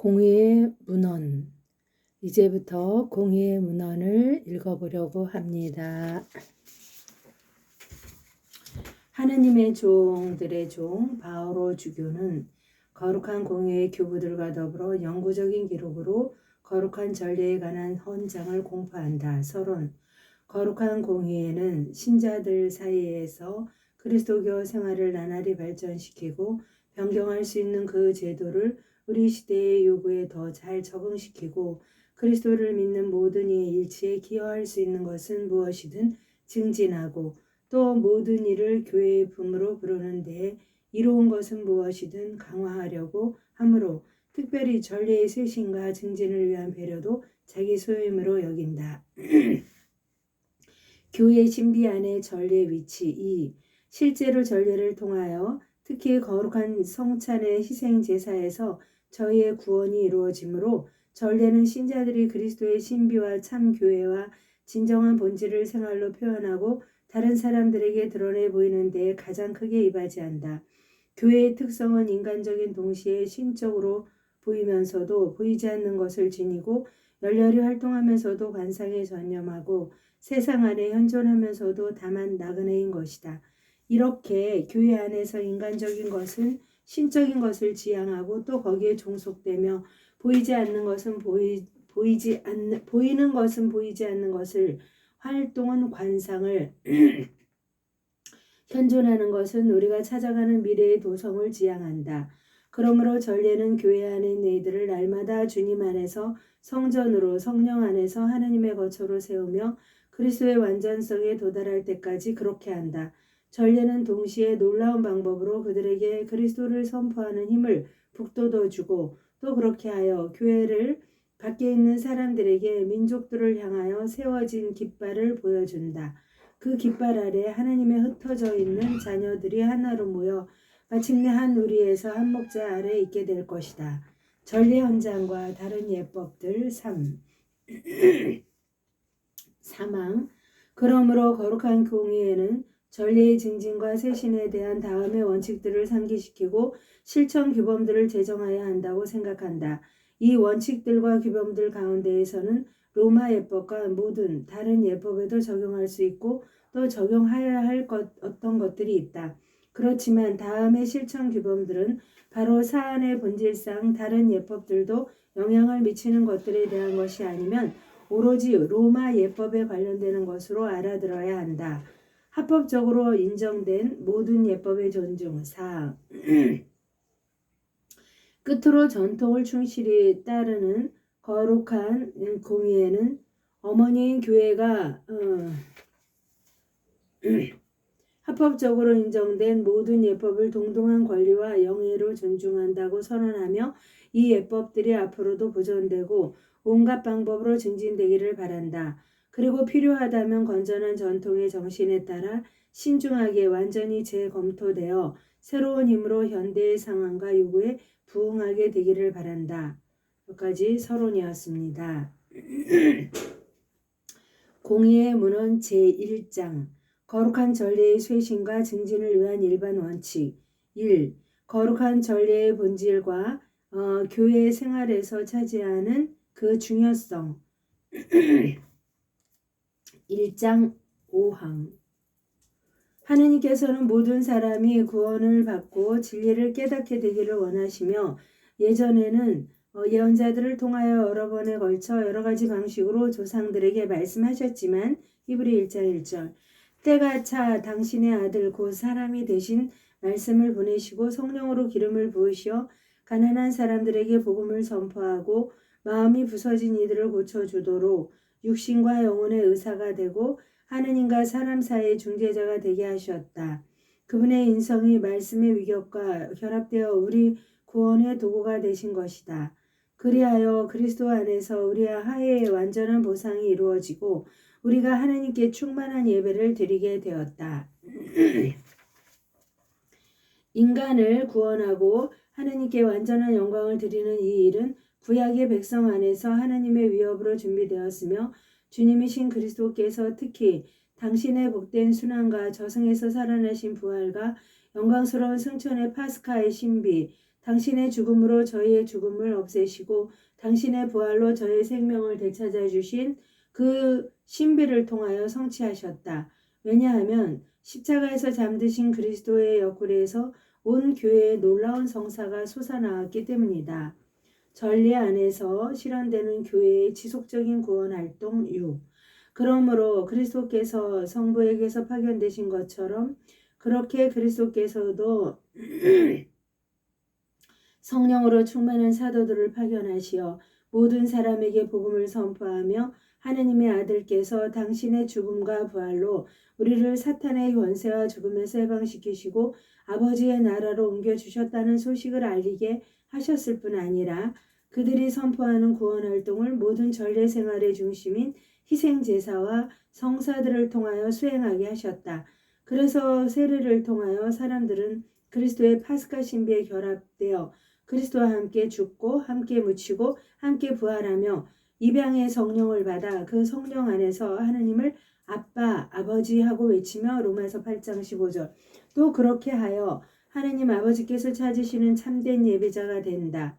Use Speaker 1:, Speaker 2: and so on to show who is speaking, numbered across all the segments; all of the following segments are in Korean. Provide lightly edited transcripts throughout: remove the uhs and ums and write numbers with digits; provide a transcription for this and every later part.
Speaker 1: 공의의 문헌. 이제부터 공의의 문헌을 읽어보려고 합니다. 하느님의 종들의 종 바오로 주교는 거룩한 공의의 교부들과 더불어 영구적인 기록으로 거룩한 전례에 관한 헌장을 공포한다. 서론. 거룩한 공의회는 신자들 사이에서 그리스도교 생활을 나날이 발전시키고 변경할 수 있는 그 제도를 우리 시대의 요구에 더 잘 적응시키고 그리스도를 믿는 모든 이의 일치에 기여할 수 있는 것은 무엇이든 증진하고 또 모든 일을 교회의 품으로 부르는 데에 이로운 것은 무엇이든 강화하려고 하므로 특별히 전례의 쇄신과 증진을 위한 배려도 자기 소임으로 여긴다. 교회 신비 안의 전례 위치 2. 실제로 전례를 통하여 특히 거룩한 성찬의 희생 제사에서 저희의 구원이 이루어지므로 전례는 신자들이 그리스도의 신비와 참 교회와 진정한 본질을 생활로 표현하고 다른 사람들에게 드러내 보이는 데에 가장 크게 이바지한다. 교회의 특성은 인간적인 동시에 신적으로 보이면서도 보이지 않는 것을 지니고 열렬히 활동하면서도 관상에 전념하고 세상 안에 현존하면서도 다만 나그네인 것이다. 이렇게 교회 안에서 인간적인 것은 신적인 것을 지향하고 또 거기에 종속되며 보이지 않는 것은 보이는 것은 보이지 않는 것을 활동은 관상을 현존하는 것은 우리가 찾아가는 미래의 도성을 지향한다. 그러므로 전례는 교회 안에 있는 이들을 날마다 주님 안에서 성전으로 성령 안에서 하느님의 거처로 세우며 그리스도의 완전성에 도달할 때까지 그렇게 한다. 전례는 동시에 놀라운 방법으로 그들에게 그리스도를 선포하는 힘을 북돋워주고 또 그렇게 하여 교회를 밖에 있는 사람들에게 민족들을 향하여 세워진 깃발을 보여준다. 그 깃발 아래 하나님의 흩어져 있는 자녀들이 하나로 모여 마침내 한 우리에서 한 목자 아래 있게 될 것이다. 전례 헌장과 다른 예법들 3. 사망. 그러므로 거룩한 공의회는 전례의 증진과 쇄신에 대한 다음의 원칙들을 상기시키고 실천 규범들을 제정해야 한다고 생각한다. 이 원칙들과 규범들 가운데에서는 로마 예법과 모든 다른 예법에도 적용할 수 있고 또 적용해야 할 어떤 것들이 있다. 그렇지만 다음의 실천 규범들은 바로 사안의 본질상 다른 예법들도 영향을 미치는 것들에 대한 것이 아니면 오로지 로마 예법에 관련되는 것으로 알아들어야 한다. 합법적으로 인정된 모든 예법의 존중 4. 끝으로 전통을 충실히 따르는 거룩한 공의회는 어머니인 교회가 합법적으로 인정된 모든 예법을 동등한 권리와 영예로 존중한다고 선언하며 이 예법들이 앞으로도 보존되고 온갖 방법으로 증진되기를 바란다. 그리고 필요하다면 건전한 전통의 정신에 따라 신중하게 완전히 재검토되어 새로운 힘으로 현대의 상황과 요구에 부응하게 되기를 바란다. 여기까지 서론이었습니다. 공의의 문헌 제1장 거룩한 전례의 쇄신과 증진을 위한 일반 원칙 1. 거룩한 전례의 본질과 교회 생활에서 차지하는 그 중요성 1장 5항 하느님께서는 모든 사람이 구원을 받고 진리를 깨닫게 되기를 원하시며 예전에는 예언자들을 통하여 여러 번에 걸쳐 여러 가지 방식으로 조상들에게 말씀하셨지만 히브리 1장 1절 때가 차 당신의 아들 곧 사람이 되신 말씀을 보내시고 성령으로 기름을 부으시어 가난한 사람들에게 복음을 선포하고 마음이 부서진 이들을 고쳐주도록 육신과 영혼의 의사가 되고 하느님과 사람 사이의 중재자가 되게 하셨다. 그분의 인성이 말씀의 위격과 결합되어 우리 구원의 도구가 되신 것이다. 그리하여 그리스도 안에서 우리 하해의 완전한 보상이 이루어지고 우리가 하나님께 충만한 예배를 드리게 되었다. 인간을 구원하고 하나님께 완전한 영광을 드리는 이 일은 구약의 백성 안에서 하나님의 위협으로 준비되었으며 주님이신 그리스도께서 특히 당신의 복된 순환과 저승에서 살아나신 부활과 영광스러운 승천의 파스카의 신비, 당신의 죽음으로 저희의 죽음을 없애시고 당신의 부활로 저희의 생명을 되찾아 주신 그 신비를 통하여 성취하셨다. 왜냐하면 십자가에서 잠드신 그리스도의 옆구리에서 온 교회의 놀라운 성사가 솟아나왔기 때문이다. 전례 안에서 실현되는 교회의 지속적인 구원 활동 6. 그러므로 그리스도께서 성부에게서 파견되신 것처럼 그렇게 그리스도께서도 성령으로 충만한 사도들을 파견하시어 모든 사람에게 복음을 선포하며 하느님의 아들께서 당신의 죽음과 부활로 우리를 사탄의 권세와 죽음에서 해방시키시고 아버지의 나라로 옮겨주셨다는 소식을 알리게 하셨을 뿐 아니라 그들이 선포하는 구원 활동을 모든 전례 생활의 중심인 희생제사와 성사들을 통하여 수행하게 하셨다. 그래서 세례를 통하여 사람들은 그리스도의 파스카 신비에 결합되어 그리스도와 함께 죽고 함께 묻히고 함께 부활하며 입양의 성령을 받아 그 성령 안에서 하느님을 아빠, 아버지 하고 외치며 로마서 8장 15절 또 그렇게 하여 하느님 아버지께서 찾으시는 참된 예배자가 된다.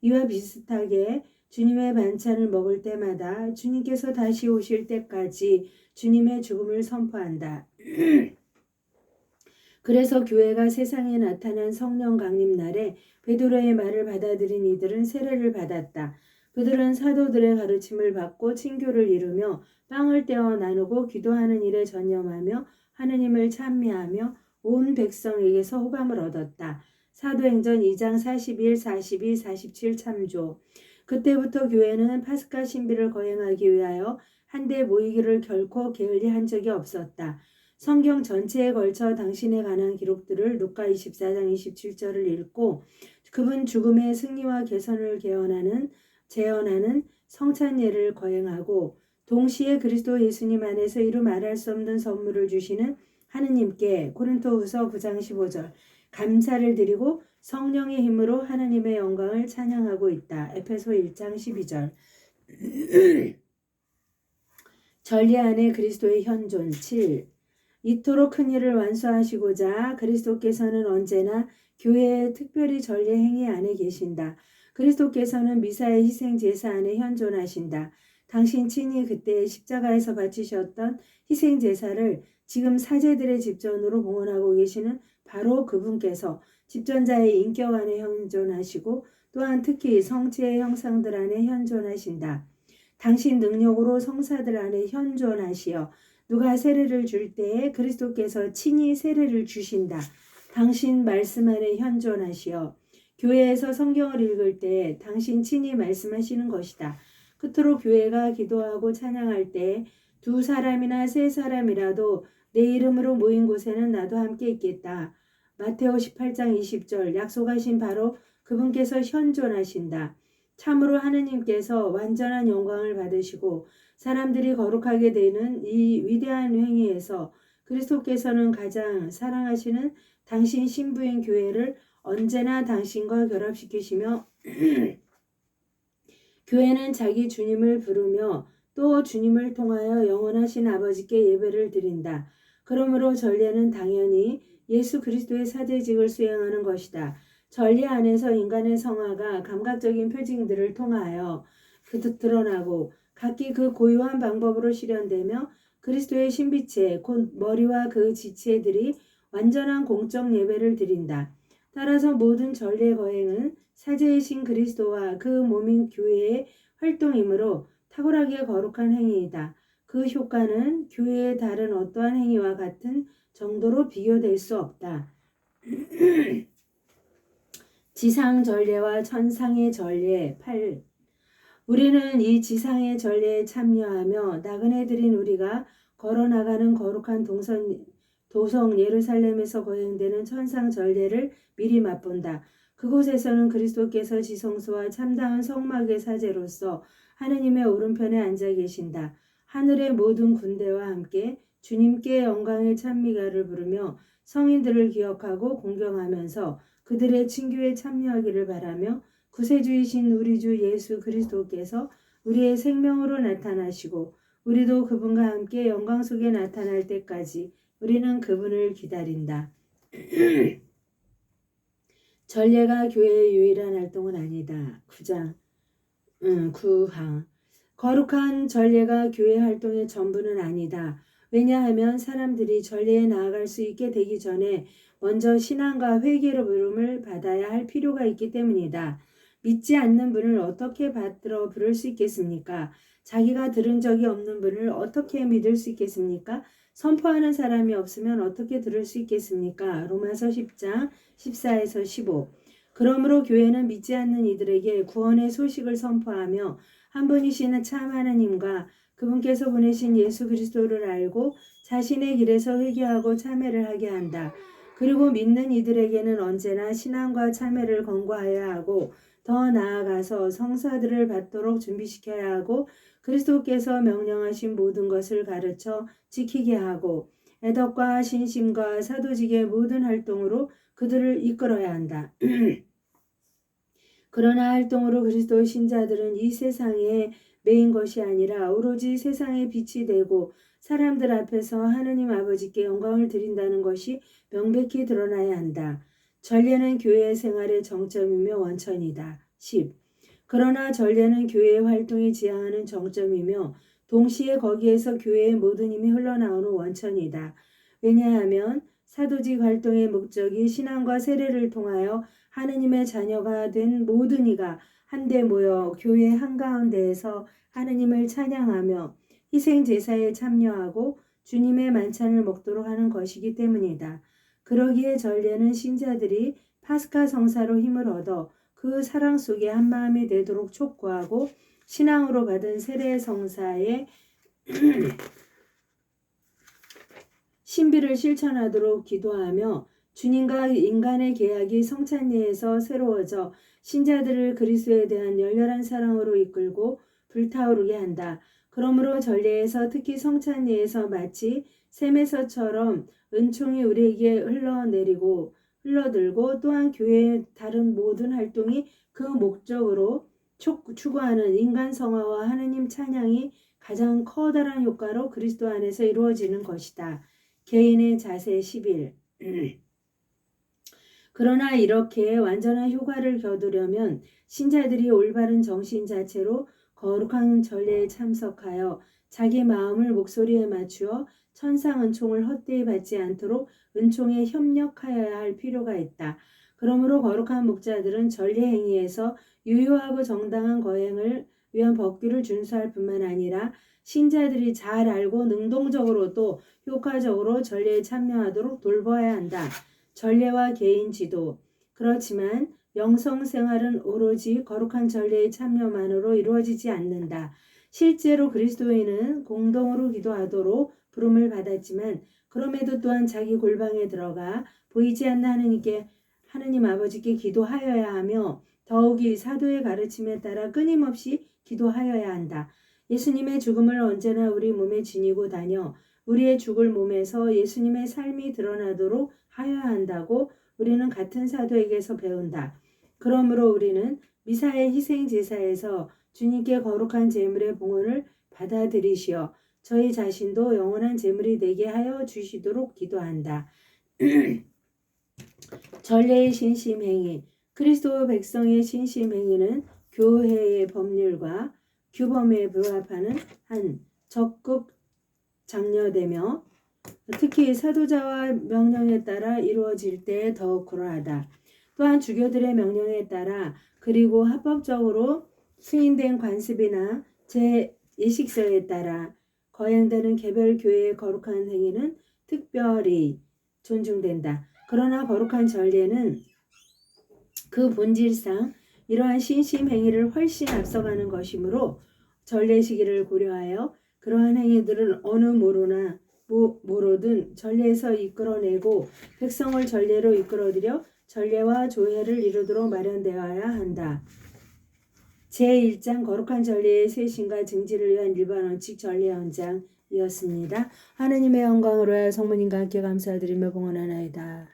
Speaker 1: 이와 비슷하게 주님의 반찬을 먹을 때마다 주님께서 다시 오실 때까지 주님의 죽음을 선포한다. 그래서 교회가 세상에 나타난 성령 강림 날에 베드로의 말을 받아들인 이들은 세례를 받았다. 그들은 사도들의 가르침을 받고 친교를 이루며 빵을 떼어 나누고 기도하는 일에 전념하며 하느님을 찬미하며 온 백성에게서 호감을 얻었다. 사도행전 2장 41, 42, 47 참조. 그때부터 교회는 파스카 신비를 거행하기 위하여 한데 모이기를 결코 게을리한 적이 없었다. 성경 전체에 걸쳐 당신에 관한 기록들을 루카 24장 27절을 읽고 그분 죽음의 승리와 개선을 재현하는 성찬예를 거행하고 동시에 그리스도 예수님 안에서 이루 말할 수 없는 선물을 주시는 하느님께 고린토후서 9장 15절 감사를 드리고 성령의 힘으로 하나님의 영광을 찬양하고 있다. 에페소 1장 12절 전례 안에 그리스도의 현존 7. 이토록 큰 일을 완수하시고자 그리스도께서는 언제나 교회의 특별히 전례 행위 안에 계신다. 그리스도께서는 미사의 희생 제사 안에 현존하신다. 당신 친히 그때 십자가에서 바치셨던 희생 제사를 지금 사제들의 집전으로 봉헌하고 계시는 바로 그분께서 집전자의 인격 안에 현존하시고 또한 특히 성체의 형상들 안에 현존하신다. 당신 능력으로 성사들 안에 현존하시어 누가 세례를 줄 때에 그리스도께서 친히 세례를 주신다. 당신 말씀 안에 현존하시어 교회에서 성경을 읽을 때 당신 친히 말씀하시는 것이다. 끝으로 교회가 기도하고 찬양할 때 두 사람이나 세 사람이라도 내 이름으로 모인 곳에는 나도 함께 있겠다. 마테오 18장 20절 약속하신 바로 그분께서 현존하신다. 참으로 하느님께서 완전한 영광을 받으시고 사람들이 거룩하게 되는 이 위대한 행위에서 그리스도께서는 가장 사랑하시는 당신 신부인 교회를 언제나 당신과 결합시키시며 교회는 자기 주님을 부르며 또 주님을 통하여 영원하신 아버지께 예배를 드린다. 그러므로 전례는 당연히 예수 그리스도의 사제직을 수행하는 것이다. 전례 안에서 인간의 성화가 감각적인 표징들을 통하여 드러나고 각기 그 고유한 방법으로 실현되며 그리스도의 신비체 곧 머리와 그 지체들이 완전한 공적 예배를 드린다. 따라서 모든 전례 거행은 사제이신 그리스도와 그 몸인 교회의 활동이므로 탁월하게 거룩한 행위이다. 그 효과는 교회의 다른 어떠한 행위와 같은 정도로 비교될 수 없다. 지상 전례와 천상의 전례 8. 우리는 이 지상의 전례에 참여하며 나그네 들인 우리가 걸어나가는 거룩한 도성 예루살렘에서 거행되는 천상 전례를 미리 맛본다. 그곳에서는 그리스도께서 지성소와 참다운 성막의 사제로서 하느님의 오른편에 앉아 계신다. 하늘의 모든 군대와 함께 주님께 영광의 찬미가를 부르며 성인들을 기억하고 공경하면서 그들의 친교에 참여하기를 바라며 구세주이신 우리 주 예수 그리스도께서 우리의 생명으로 나타나시고 우리도 그분과 함께 영광 속에 나타날 때까지 우리는 그분을 기다린다. 전례가 교회의 유일한 활동은 아니다. 9장 9항 거룩한 전례가 교회 활동의 전부는 아니다. 왜냐하면 사람들이 전례에 나아갈 수 있게 되기 전에 먼저 신앙과 회개로 부름을 받아야 할 필요가 있기 때문이다. 믿지 않는 분을 어떻게 받들어 부를 수 있겠습니까? 자기가 들은 적이 없는 분을 어떻게 믿을 수 있겠습니까? 선포하는 사람이 없으면 어떻게 들을 수 있겠습니까? 로마서 10장 14에서 15. 그러므로 교회는 믿지 않는 이들에게 구원의 소식을 선포하며 한 분이신 참 하나님과 그분께서 보내신 예수 그리스도를 알고 자신의 길에서 회개하고 참회를 하게 한다. 그리고 믿는 이들에게는 언제나 신앙과 참회를 권고하여야 하고 더 나아가서 성사들을 받도록 준비시켜야 하고 그리스도께서 명령하신 모든 것을 가르쳐 지키게 하고 애덕과 신심과 사도직의 모든 활동으로 그들을 이끌어야 한다. 그러나 활동으로 그리스도 신자들은 이 세상에 매인 것이 아니라 오로지 세상에 빛이 되고 사람들 앞에서 하느님 아버지께 영광을 드린다는 것이 명백히 드러나야 한다. 전례는 교회 생활의 정점이며 원천이다. 10. 그러나 전례는 교회의 활동이 지향하는 정점이며 동시에 거기에서 교회의 모든 힘이 흘러나오는 원천이다. 왜냐하면 사도직 활동의 목적이 신앙과 세례를 통하여 하느님의 자녀가 된 모든 이가 한데 모여 교회 한가운데에서 하느님을 찬양하며 희생 제사에 참여하고 주님의 만찬을 먹도록 하는 것이기 때문이다. 그러기에 전례는 신자들이 파스카 성사로 힘을 얻어 그 사랑 속에 한마음이 되도록 촉구하고 신앙으로 받은 세례 성사의 신비를 실천하도록 기도하며 주님과 인간의 계약이 성찬례에서 새로워져 신자들을 그리스도에 대한 열렬한 사랑으로 이끌고 불타오르게 한다. 그러므로 전례에서 특히 성찬례에서 마치 샘에서처럼 은총이 우리에게 흘러들고 또한 교회의 다른 모든 활동이 그 목적으로 추구하는 인간 성화와 하느님 찬양이 가장 커다란 효과로 그리스도 안에서 이루어지는 것이다. 개인의 자세 11. 그러나 이렇게 완전한 효과를 거두려면 신자들이 올바른 정신 자체로 거룩한 전례에 참석하여 자기 마음을 목소리에 맞추어 천상 은총을 헛되이 받지 않도록 은총에 협력하여야 할 필요가 있다. 그러므로 거룩한 목자들은 전례 행위에서 유효하고 정당한 거행을 위한 법규를 준수할 뿐만 아니라 신자들이 잘 알고 능동적으로 또 효과적으로 전례에 참여하도록 돌봐야 한다. 전례와 개인 지도. 그렇지만 영성 생활은 오로지 거룩한 전례의 참여만으로 이루어지지 않는다. 실제로 그리스도인은 공동으로 기도하도록 부름을 받았지만 그럼에도 또한 자기 골방에 들어가 보이지 않는 하느님 아버지께 기도하여야 하며 더욱이 사도의 가르침에 따라 끊임없이 기도하여야 한다. 예수님의 죽음을 언제나 우리 몸에 지니고 다녀 우리의 죽을 몸에서 예수님의 삶이 드러나도록 하여야 한다고 우리는 같은 사도에게서 배운다. 그러므로 우리는 미사의 희생 제사에서 주님께 거룩한 제물의 봉헌을 받아들이시어 저희 자신도 영원한 제물이 되게 하여 주시도록 기도한다. 전례의 신심행위. 그리스도 백성의 신심행위는 교회의 법률과 규범에 부합하는 한 적극 장려되며 특히 사도자와 명령에 따라 이루어질 때 더욱 그러하다. 또한 주교들의 명령에 따라 그리고 합법적으로 승인된 관습이나 예식서에 따라 거행되는 개별 교회의 거룩한 행위는 특별히 존중된다. 그러나 거룩한 전례는 그 본질상 이러한 신심 행위를 훨씬 앞서가는 것이므로 전례 시기를 고려하여 그러한 행위들을 어느 모로든 전례에서 이끌어내고 백성을 전례로 이끌어들여 전례와 조회를 이루도록 마련되어야 한다. 제1장 거룩한 전례의 쇄신과 증지를 위한 일반 원칙 전례 현장이었습니다. 하느님의 영광으로 성모님과 함께 감사드리며 봉헌하나이다.